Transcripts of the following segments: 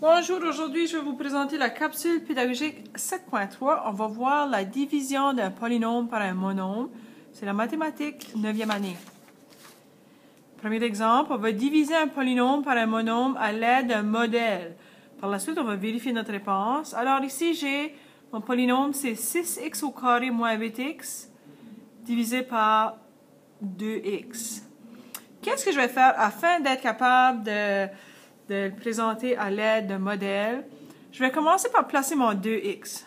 Bonjour, aujourd'hui je vais vous présenter la capsule pédagogique 7.3. On va voir la division d'un polynôme par un monôme. C'est la mathématique 9e année. Premier exemple, on va diviser un polynôme par un monôme à l'aide d'un modèle. Par la suite, on va vérifier notre réponse. Alors ici, j'ai mon polynôme, c'est 6x au carré moins 8x divisé par 2x. Qu'est-ce que je vais faire afin d'être capable de le présenter à l'aide d'un modèle? Je vais commencer par placer mon 2x.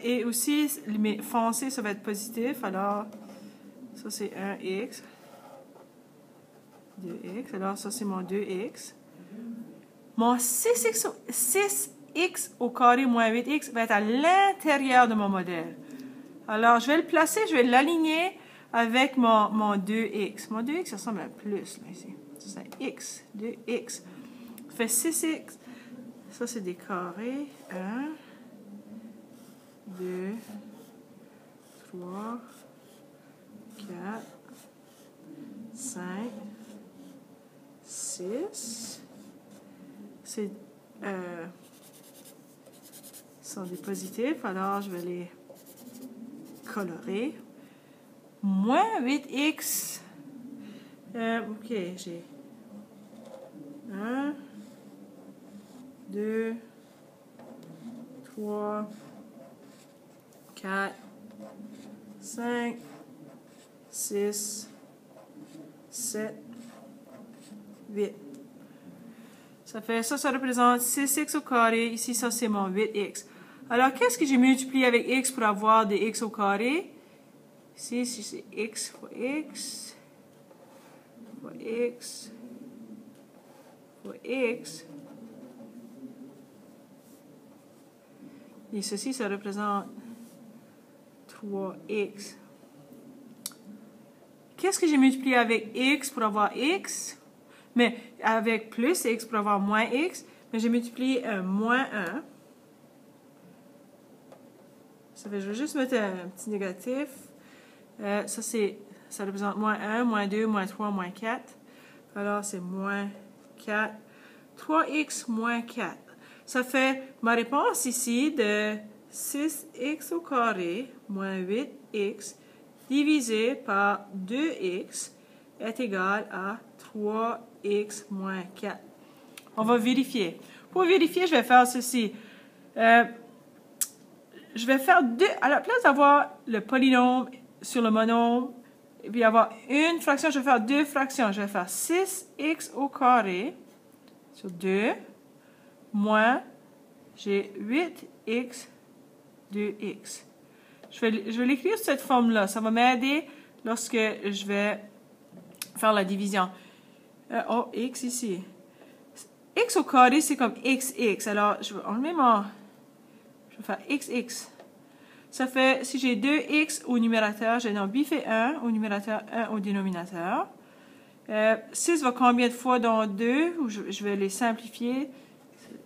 Et aussi, mes foncés, ça va être positif. Alors, ça c'est 1x. 2x. Alors, ça c'est mon 2x. Mon 6x au carré moins 8x va être à l'intérieur de mon modèle. Alors, je vais le placer, je vais l'aligner avec mon 2x. Mon 2x, ça ressemble à un plus, là, ici. Ça, c'est x. 2x. Ça fait 6x. Ça, c'est des carrés. 1, 2, 3, 4, 5, 6. C'est sont des positifs, alors je vais les colorer. Moins 8x. Ok, j'ai 1, 2, 3, 4, 5, 6, 7, 8. Ça représente 6x au carré. Ici, ça, c'est mon 8x. Alors, qu'est-ce que j'ai multiplié avec x pour avoir des x au carré? Ici, c'est x fois x, fois x, fois x. Et ceci, ça représente 3x. Qu'est-ce que j'ai multiplié avec x pour avoir x? Mais avec plus x pour avoir moins x. Mais j'ai multiplié un moins 1. Ça fait, je vais juste mettre un petit négatif. Ça représente moins 1, moins 2, moins 3, moins 4. Alors, c'est moins 4. 3x moins 4. Ça fait ma réponse ici de 6x au carré moins 8x divisé par 2x est égal à 3x moins 4. On va vérifier. Pour vérifier, je vais faire ceci. Je vais faire deux, à la place d'avoir le polynôme sur le monôme, et puis avoir une fraction, je vais faire deux fractions. Je vais faire 6x au carré sur 2, moins, j'ai 8x, 2x. Je vais l'écrire sous cette forme-là. Ça va m'aider lorsque je vais faire la division. X ici. X au carré, c'est comme xx. Alors, je vais enlever je vais faire xx. Ça fait, si j'ai 2x au numérateur, j'ai donc biffé 1 au numérateur, 1 au dénominateur. 6 va combien de fois dans 2? Je vais les simplifier.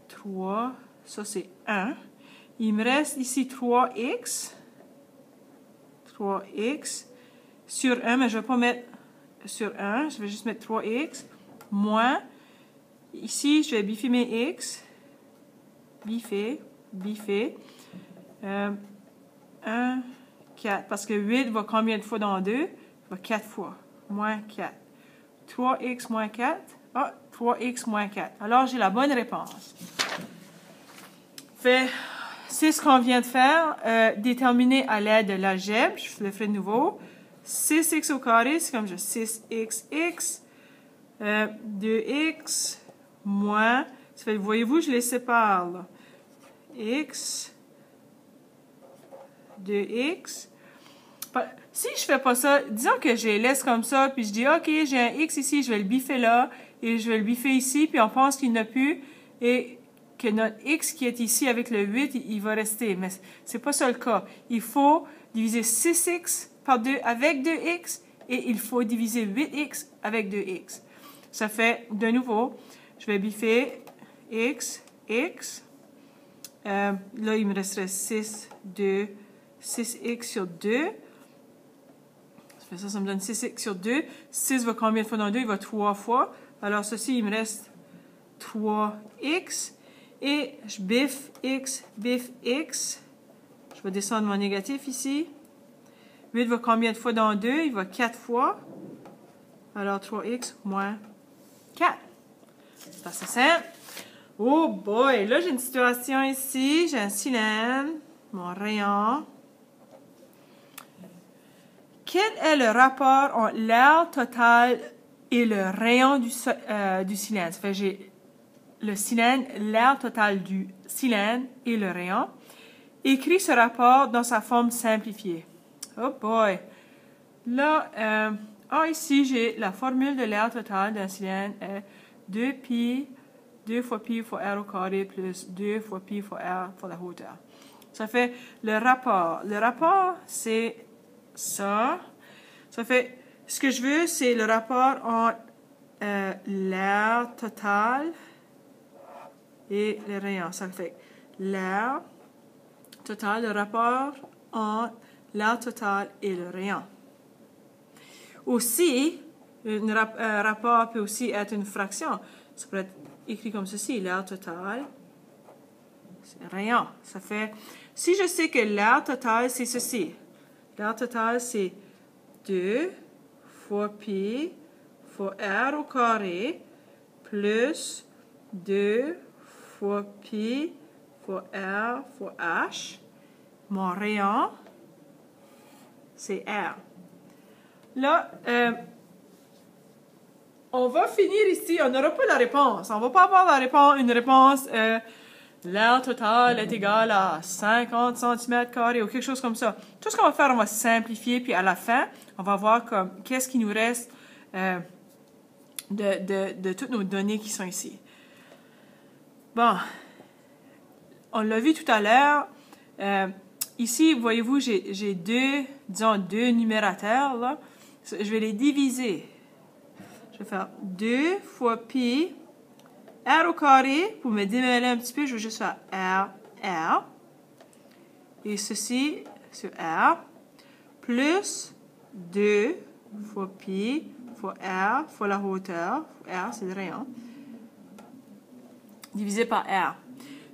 3, ça c'est 1. Il me reste ici 3x. 3x sur 1, mais je ne vais pas mettre sur 1. Je vais juste mettre 3x. Moins. Ici, je vais biffer mes x. Biffer. 1, 4. Parce que 8 va combien de fois dans 2? Va 4 fois. Moins 4. 3x moins 4. Ah, 3x moins 4. Alors, j'ai la bonne réponse. C'est ce qu'on vient de faire. Déterminer à l'aide de l'algèbre. Je le ferai de nouveau. 6x au carré, c'est comme je 6xx. 2x moins. Ça fait, voyez-vous, je les sépare, là. X, 2x. Si je fais pas ça, disons que je les laisse comme ça, puis je dis, OK, j'ai un x ici, je vais le biffer là, et je vais le biffer ici, puis on pense qu'il n'y en a plus, et que notre x qui est ici avec le 8, il va rester. Mais c'est pas ça le cas. Il faut diviser 6x par 2 avec 2x, et il faut diviser 8x avec 2x. Ça fait, de nouveau, je vais biffer x. Là, il me resterait 6x sur 2. Ça me donne 6x sur 2. 6 va combien de fois dans 2? Il va 3 fois. Alors, ceci, il me reste 3x. Et je biffe x, biffe x. Je vais descendre mon négatif ici. 8 va combien de fois dans 2? Il va 4 fois. Alors, 3x moins 4. C'est assez simple. Oh boy! Là, j'ai une situation ici. J'ai un cylindre. Mon rayon. Quel est le rapport entre l'air total et le rayon du cylindre? Ça fait j'ai le cylindre, l'air total du cylindre et le rayon. Écris ce rapport dans sa forme simplifiée. Oh boy! Là, ici, j'ai la formule de l'air total d'un cylindre est 2pi, 2 fois pi fois r au carré plus 2 fois pi fois r fois la hauteur. Ça fait le rapport. Le rapport, c'est ça. Ça fait, ce que je veux, c'est le rapport entre l'air total et le rayon. Ça fait l'air total, le rapport entre l'air total et le rayon. Aussi, un rapport peut aussi être une fraction. Ça peut être écrit comme ceci, l'air total, c'est rayon. Ça fait, si je sais que l'air total, c'est ceci. L'air total, c'est 2 fois pi fois r au carré plus 2 fois pi fois r fois h. Mon rayon, c'est r. Là, on va finir ici. On n'aura pas la réponse. On ne va pas avoir une réponse. L'air total est égal à 50 cm² ou quelque chose comme ça. Tout ce qu'on va faire, on va simplifier. Puis à la fin, on va voir qu'est-ce qui nous reste de toutes nos données qui sont ici. Bon, on l'a vu tout à l'heure. Ici, voyez-vous, j'ai deux numérateurs. Là. Je vais les diviser. Je vais faire 2 fois pi r au carré. Pour me démêler un petit peu, je vais juste faire r. Et ceci sur r. Plus 2 fois pi fois r fois la hauteur. R, c'est le rayon. Divisé par r.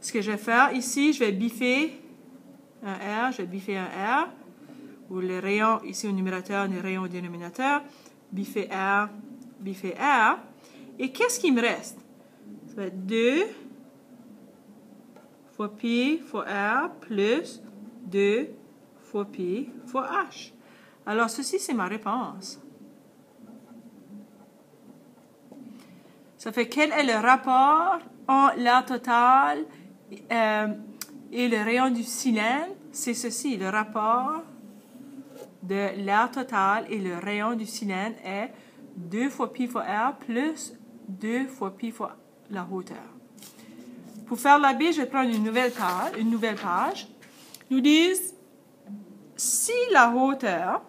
Ce que je vais faire ici, je vais biffer un r. Je vais biffer un r. Ou le rayon ici au numérateur, le rayon au dénominateur. Biffer r. Biffer r. Et qu'est-ce qui me reste? Ça va être 2 fois pi fois r plus 2 fois pi fois h. Alors, ceci, c'est ma réponse. Ça fait quel est le rapport entre l'air total et le rayon du cylindre? C'est ceci, le rapport de l'air total et le rayon du cylindre est 2 fois pi fois r plus 2 fois pi fois la hauteur. Pour faire la B, je vais prendre une nouvelle page. Nous disent, si la hauteur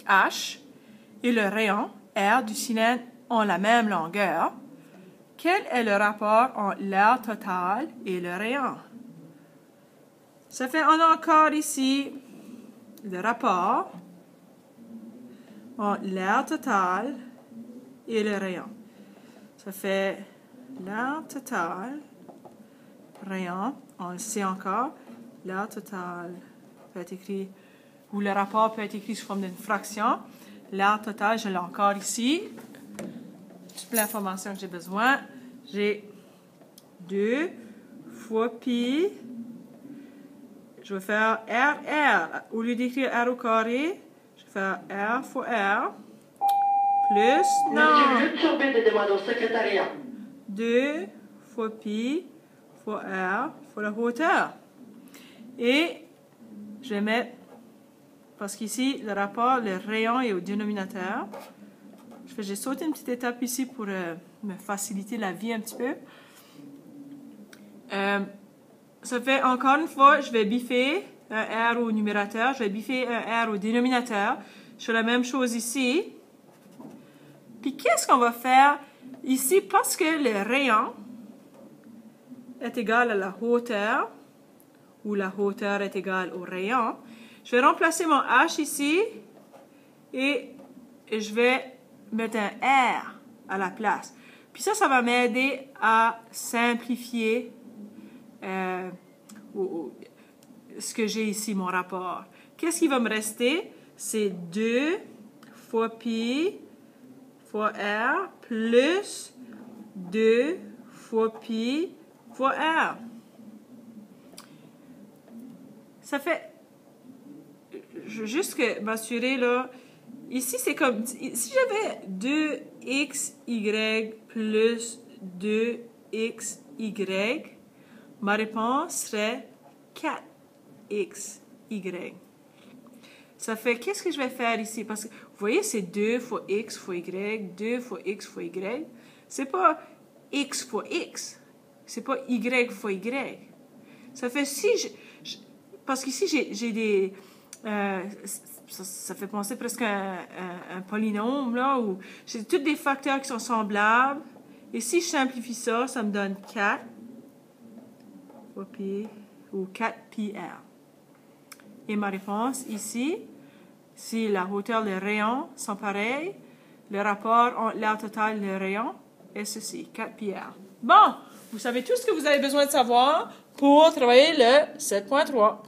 h et le rayon r du cylindre ont la même longueur, quel est le rapport entre l'air total et le rayon? Ça fait, on a encore ici le rapport entre l'air total et le rayon. Ça fait l'air total, rayon, on le sait encore, l'air total peut être écrit, ou le rapport peut être écrit sous forme d'une fraction. L'air total, je l'ai encore ici. Toute l'information que j'ai besoin. J'ai 2 fois pi. Je vais faire r. Au lieu d'écrire r au carré, je vais faire r fois r. Plus, non. 2 fois pi fois r fois la hauteur. Et je vais mettre, parce qu'ici, le rapport, le rayon est au dénominateur. J'ai sauté une petite étape ici pour me faciliter la vie un petit peu. Ça fait, encore une fois, je vais biffer un R au numérateur, je vais biffer un R au dénominateur. Je fais la même chose ici. Puis qu'est-ce qu'on va faire ici? Parce que le rayon est égal à la hauteur, ou la hauteur est égale au rayon, je vais remplacer mon H ici et je vais mettre un R à la place. Puis ça va m'aider à simplifier ce que j'ai ici, mon rapport. Qu'est-ce qui va me rester? C'est 2 fois pi fois r plus 2 fois pi fois r. Ça fait... Je veux juste m'assurer, là... Ici, c'est comme... Si j'avais 2xy plus 2xy, ma réponse serait 4xy. Ça fait... Qu'est-ce que je vais faire ici? Parce que, vous voyez, c'est 2 fois x fois y, 2 fois x fois y. C'est pas x fois x. C'est pas y fois y. Ça fait si parce qu'ici, j'ai des... ça fait penser presque à un polynôme, là, où j'ai tous des facteurs qui sont semblables. Et si je simplifie ça, ça me donne 4 fois pi, ou 4πr. Et ma réponse ici, si la hauteur des rayons sont pareilles, le rapport entre l'aire totale des rayons est ceci, 4πr. Bon, vous savez tout ce que vous avez besoin de savoir pour travailler le 7.3.